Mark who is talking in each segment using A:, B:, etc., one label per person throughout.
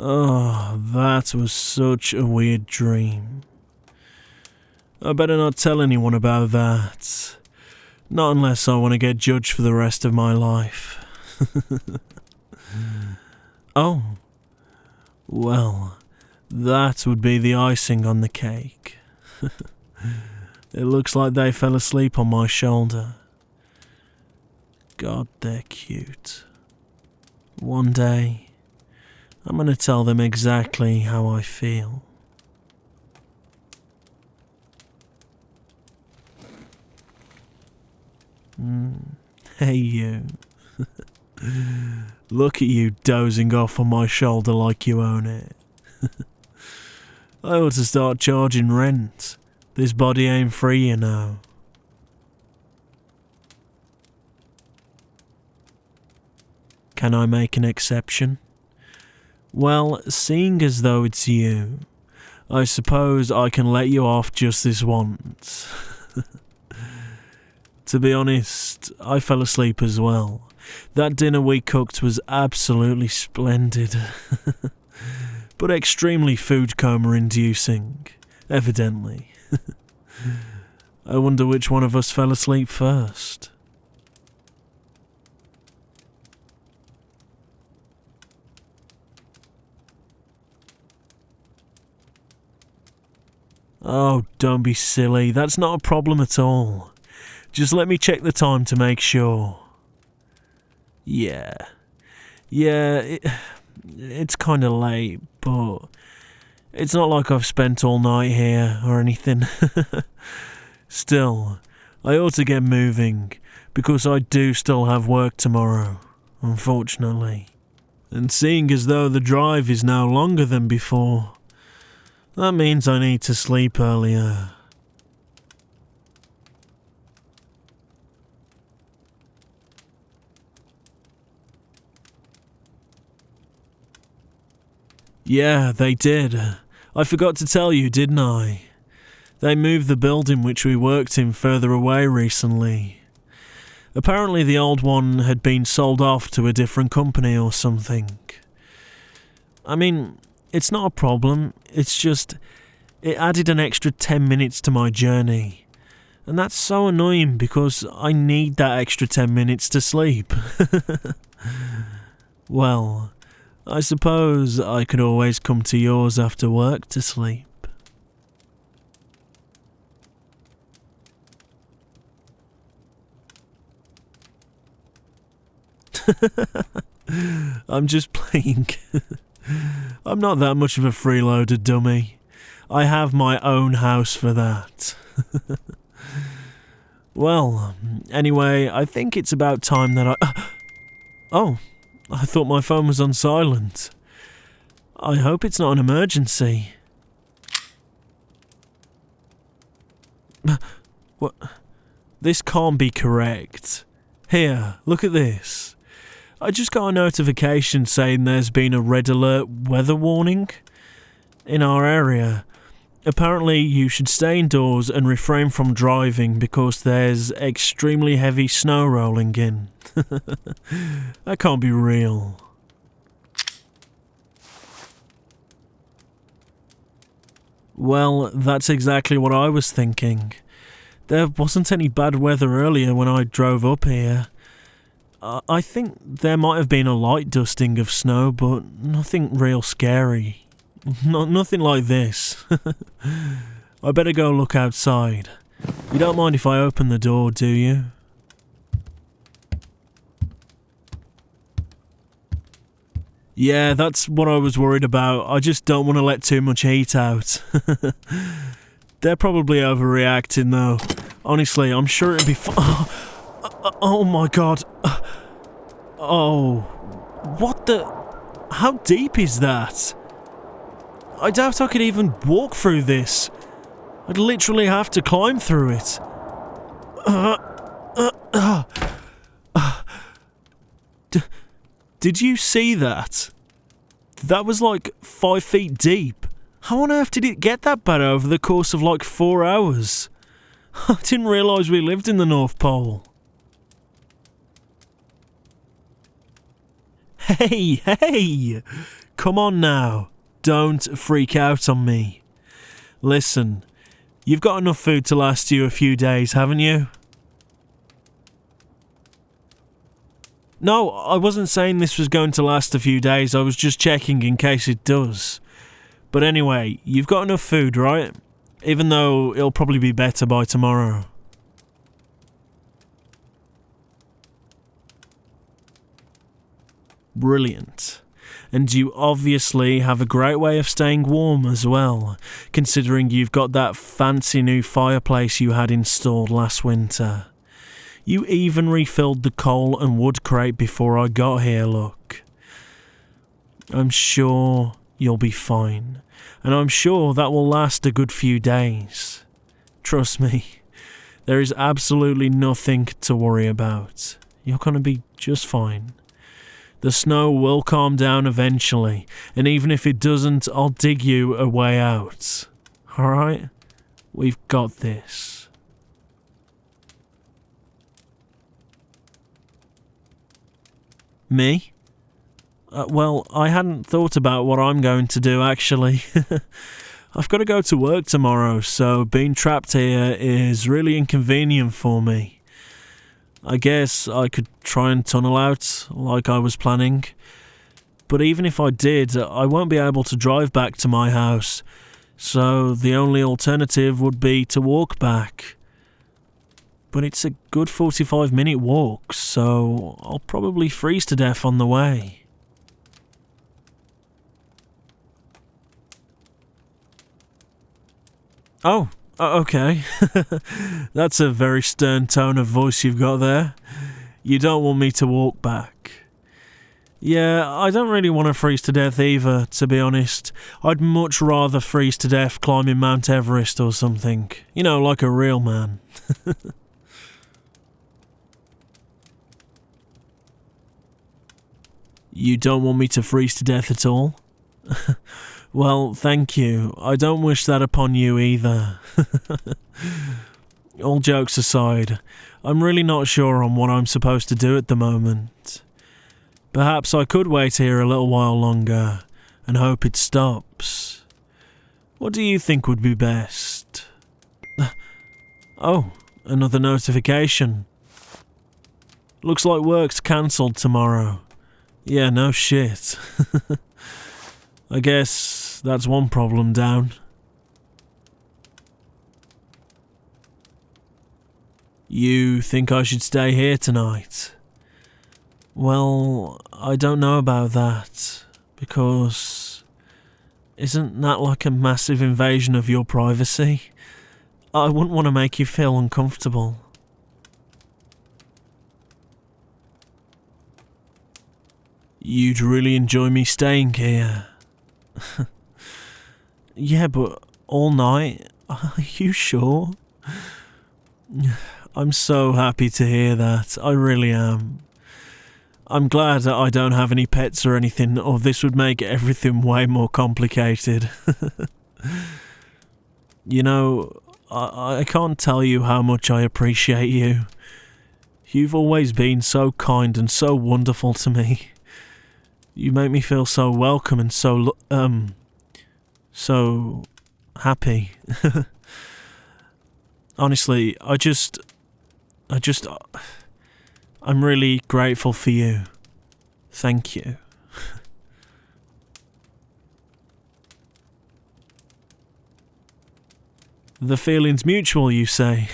A: Oh, that was such a weird dream. I better not tell anyone about that. Not unless I want to get judged for the rest of my life. Oh. Well, that would be the icing on the cake. It looks like they fell asleep on my shoulder. God, they're cute. One day, I'm gonna tell them exactly how I feel. Hey you. Look at you dozing off on my shoulder like you own it. I ought to start charging rent. This body ain't free, you know. Can I make an exception? Well, seeing as though it's you, I suppose I can let you off just this once. To be honest, I fell asleep as well. That dinner we cooked was absolutely splendid. But extremely food coma inducing, evidently. I wonder which one of us fell asleep first. Oh, don't be silly. That's not a problem at all. Just let me check the time to make sure. Yeah, it's kind of late, but it's not like I've spent all night here or anything. Still, I ought to get moving, because I do still have work tomorrow, unfortunately. And seeing as though the drive is now longer than before, that means I need to sleep earlier. Yeah, they did. I forgot to tell you, didn't I? They moved the building which we worked in further away recently. Apparently the old one had been sold off to a different company or something. I mean, it's not a problem, it's just, it added an extra 10 minutes to my journey. And that's so annoying because I need that extra 10 minutes to sleep. Well, I suppose I could always come to yours after work to sleep. I'm just playing. I'm not that much of a freeloader dummy. I have my own house for that. Well, anyway, I think it's about time that Oh, I thought my phone was on silent. I hope it's not an emergency. What? This can't be correct. Here, look at this. I just got a notification saying there's been a red alert weather warning in our area. Apparently you should stay indoors and refrain from driving because there's extremely heavy snow rolling in. That can't be real. Well, that's exactly what I was thinking. There wasn't any bad weather earlier when I drove up here. I think there might have been a light dusting of snow, but nothing real scary. Nothing like this. I better go look outside. You don't mind if I open the door, do you? Yeah, that's what I was worried about. I just don't want to let too much heat out. They're probably overreacting though. Honestly, I'm sure it'd be oh my god. Oh. What the... How deep is that? I doubt I could even walk through this. I'd literally have to climb through it. Did you see that? That was like 5 feet deep. How on earth did it get that bad over the course of like 4 hours? I didn't realise we lived in the North Pole. Hey! come on now. Don't freak out on me. Listen, you've got enough food to last you a few days, haven't you? No, I wasn't saying this was going to last a few days. I was just checking in case it does. But anyway, you've got enough food, right? Even though it'll probably be better by tomorrow. Brilliant. And you obviously have a great way of staying warm as well, considering you've got that fancy new fireplace you had installed last winter. You even refilled the coal and wood crate before I got here, look. I'm sure you'll be fine, and I'm sure that will last a good few days. Trust me, there is absolutely nothing to worry about. You're going to be just fine. The snow will calm down eventually, and even if it doesn't, I'll dig you a way out. Alright? We've got this. Me? Well, I hadn't thought about what I'm going to do, actually. I've got to go to work tomorrow, so being trapped here is really inconvenient for me. I guess I could try and tunnel out, like I was planning. But even if I did, I won't be able to drive back to my house, so the only alternative would be to walk back. But it's a good 45-minute walk, so I'll probably freeze to death on the way. Oh. Okay, that's a very stern tone of voice you've got there. You don't want me to walk back. Yeah, I don't really want to freeze to death either, to be honest. I'd much rather freeze to death climbing Mount Everest or something. You know, like a real man. You don't want me to freeze to death at all? Well, thank you. I don't wish that upon you either. All jokes aside, I'm really not sure on what I'm supposed to do at the moment. Perhaps I could wait here a little while longer and hope it stops. What do you think would be best? Oh, another notification. Looks like work's cancelled tomorrow. Yeah, no shit. I guess that's one problem down. You think I should stay here tonight? Well, I don't know about that, because isn't that like a massive invasion of your privacy? I wouldn't want to make you feel uncomfortable. You'd really enjoy me staying here. Yeah, but all night? Are you sure? I'm so happy to hear that. I really am. I'm glad that I don't have any pets or anything, or this would make everything way more complicated. You know, I can't tell you how much I appreciate you. You've always been so kind and so wonderful to me. You make me feel so welcome and so happy. Honestly, I'm really grateful for you. Thank you. The feeling's mutual, you say?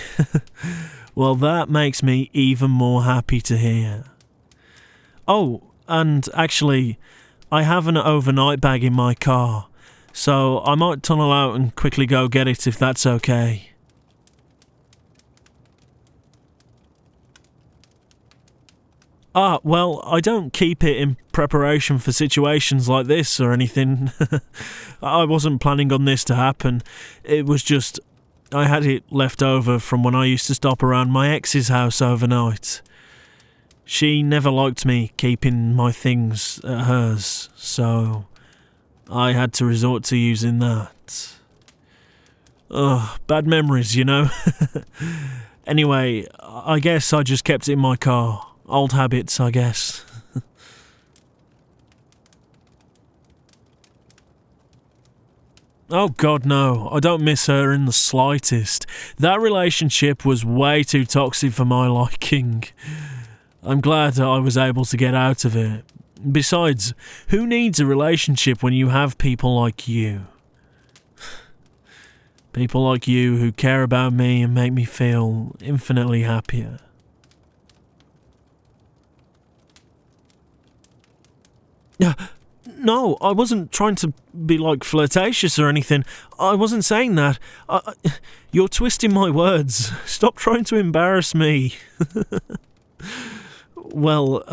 A: Well, that makes me even more happy to hear. Oh, and actually, I have an overnight bag in my car, so I might tunnel out and quickly go get it if that's okay. Well, I don't keep it in preparation for situations like this or anything. I wasn't planning on this to happen. It was just, I had it left over from when I used to stop around my ex's house overnight. She never liked me keeping my things at hers, so I had to resort to using that. Ugh, bad memories, you know? Anyway, I guess I just kept it in my car. Old habits, I guess. Oh God, no. I don't miss her in the slightest. That relationship was way too toxic for my liking. I'm glad I was able to get out of it. Besides, who needs a relationship when you have people like you? People like you who care about me and make me feel infinitely happier. No, I wasn't trying to be like flirtatious or anything. I wasn't saying that. You're twisting my words. Stop trying to embarrass me. Well,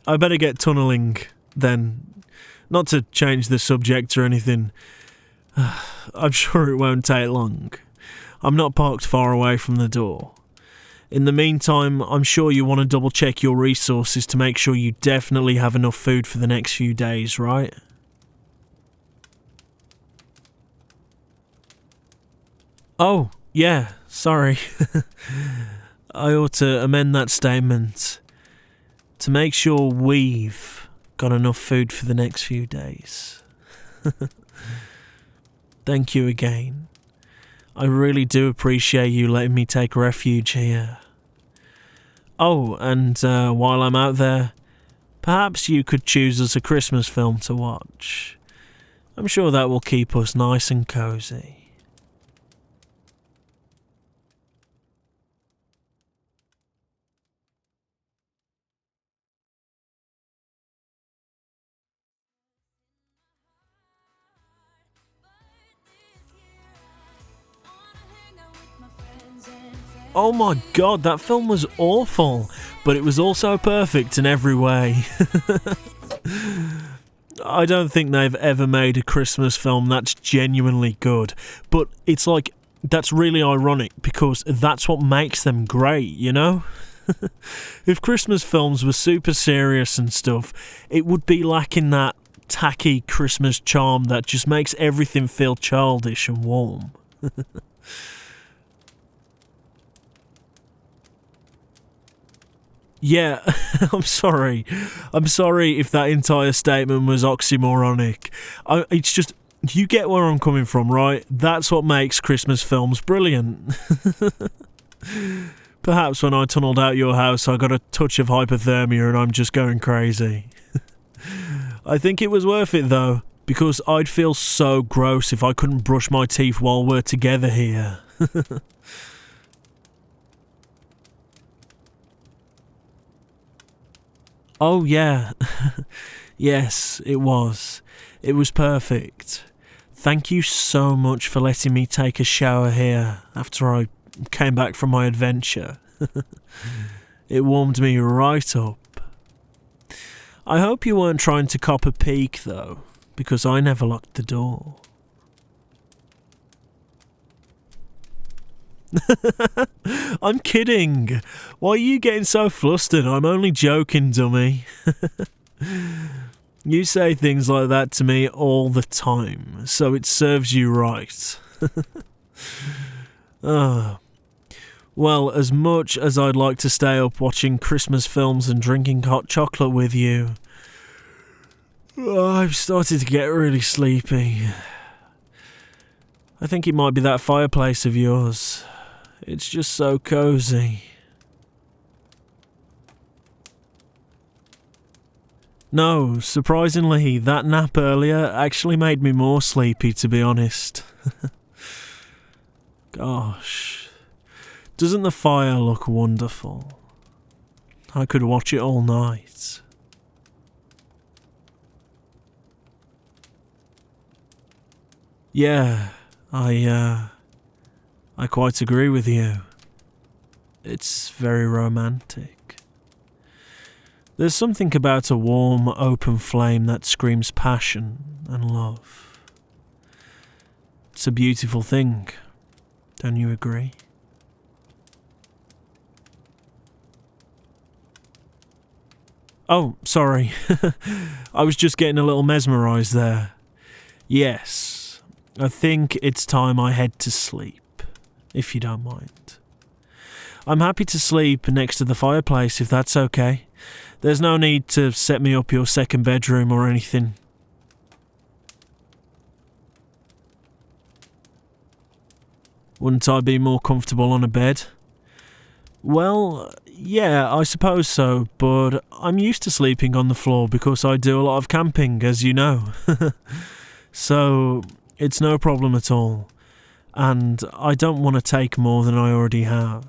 A: I better get tunneling then. Not to change the subject or anything. I'm sure it won't take long. I'm not parked far away from the door. In the meantime, I'm sure you want to double check your resources to make sure you definitely have enough food for the next few days, right? Oh, yeah, sorry. I ought to amend that statement. To make sure we've got enough food for the next few days. Thank you again. I really do appreciate you letting me take refuge here. Oh, and while I'm out there, perhaps you could choose us a Christmas film to watch. I'm sure that will keep us nice and cozy. Oh my god, that film was awful, but it was also perfect in every way. I don't think they've ever made a Christmas film that's genuinely good, but it's like, that's really ironic because that's what makes them great, you know? If Christmas films were super serious and stuff, it would be lacking that tacky Christmas charm that just makes everything feel childish and warm. Yeah, I'm sorry. I'm sorry if that entire statement was oxymoronic. It's just, you get where I'm coming from, right? That's what makes Christmas films brilliant. Perhaps when I tunnelled out your house, I got a touch of hypothermia and I'm just going crazy. I think it was worth it though, because I'd feel so gross if I couldn't brush my teeth while we're together here. Oh yeah, yes, it was. It was perfect. Thank you so much for letting me take a shower here after I came back from my adventure. It warmed me right up. I hope you weren't trying to cop a peek though, because I never locked the door. I'm kidding. Why are you getting so flustered? I'm only joking, dummy. You say things like that to me all the time, so it serves you right. Well, as much as I'd like to stay up watching Christmas films and drinking hot chocolate with you, I've started to get really sleepy. I think it might be that fireplace of yours. It's just so cozy. No, surprisingly, that nap earlier actually made me more sleepy, to be honest. Gosh, doesn't the fire look wonderful? I could watch it all night. Yeah, I quite agree with you. It's very romantic. There's something about a warm, open flame that screams passion and love. It's a beautiful thing, don't you agree? Oh, sorry. I was just getting a little mesmerised there. Yes, I think it's time I head to sleep. If you don't mind. I'm happy to sleep next to the fireplace if that's okay. There's no need to set me up your second bedroom or anything. Wouldn't I be more comfortable on a bed? Well, yeah, I suppose so, but I'm used to sleeping on the floor because I do a lot of camping, as you know. So, it's no problem at all. And I don't want to take more than I already have.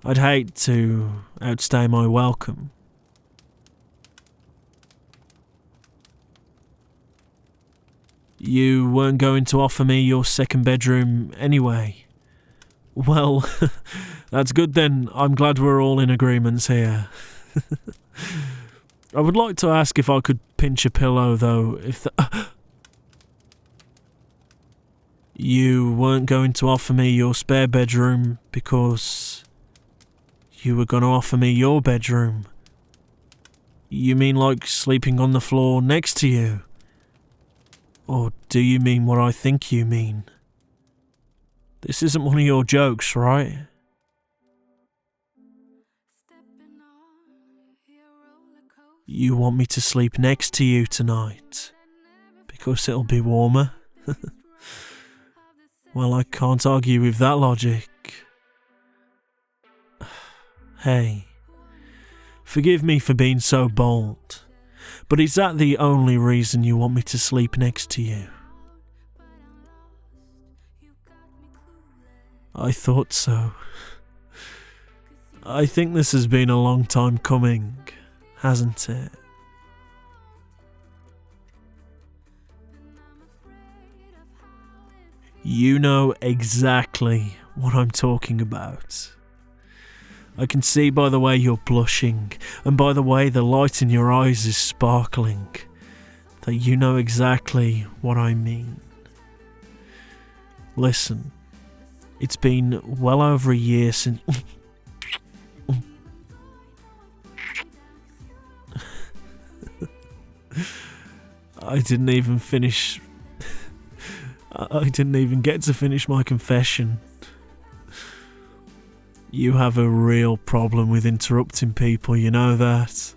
A: I'd hate to outstay my welcome. You weren't going to offer me your second bedroom anyway. Well, that's good then. I'm glad we're all in agreement here. I would like to ask if I could pinch a pillow though, You weren't going to offer me your spare bedroom because you were going to offer me your bedroom. You mean like sleeping on the floor next to you? Or do you mean what I think you mean? This isn't one of your jokes, right? You want me to sleep next to you tonight? Because it'll be warmer? Well, I can't argue with that logic. Hey, forgive me for being so bold, but is that the only reason you want me to sleep next to you? I thought so. I think this has been a long time coming, hasn't it? You know exactly what I'm talking about. I can see by the way you're blushing, and by the way the light in your eyes is sparkling, that you know exactly what I mean. Listen, it's been well over a year since... I didn't even get to finish my confession. You have a real problem with interrupting people, you know that?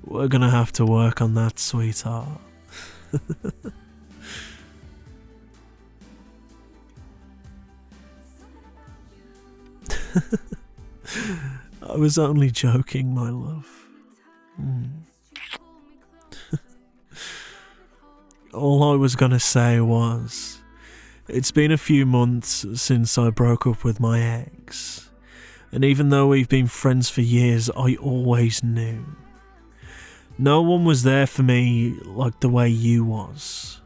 A: We're gonna have to work on that, sweetheart. I was only joking, my love. All I was gonna say was, it's been a few months since I broke up with my ex, and even though we've been friends for years, I always knew. No one was there for me like the way you was.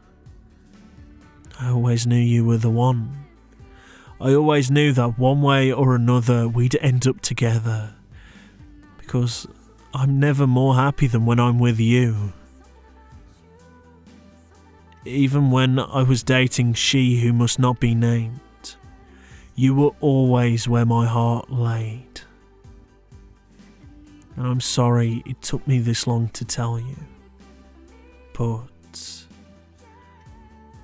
A: I always knew you were the one. I always knew that one way or another we'd end up together, because I'm never more happy than when I'm with you. Even when I was dating she who must not be named, you were always where my heart laid. And I'm sorry it took me this long to tell you, but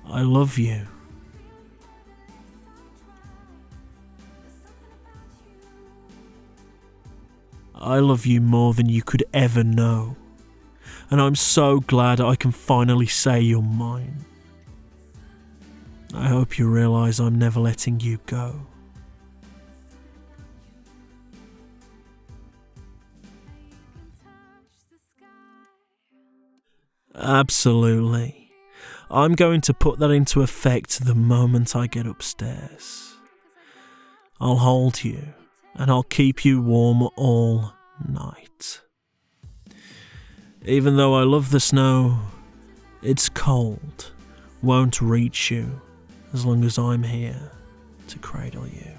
A: I love you. I love you more than you could ever know. And I'm so glad I can finally say you're mine. I hope you realise I'm never letting you go. Absolutely. I'm going to put that into effect the moment I get upstairs. I'll hold you, and I'll keep you warm all night. Even though I love the snow, it's cold, won't reach you as long as I'm here to cradle you.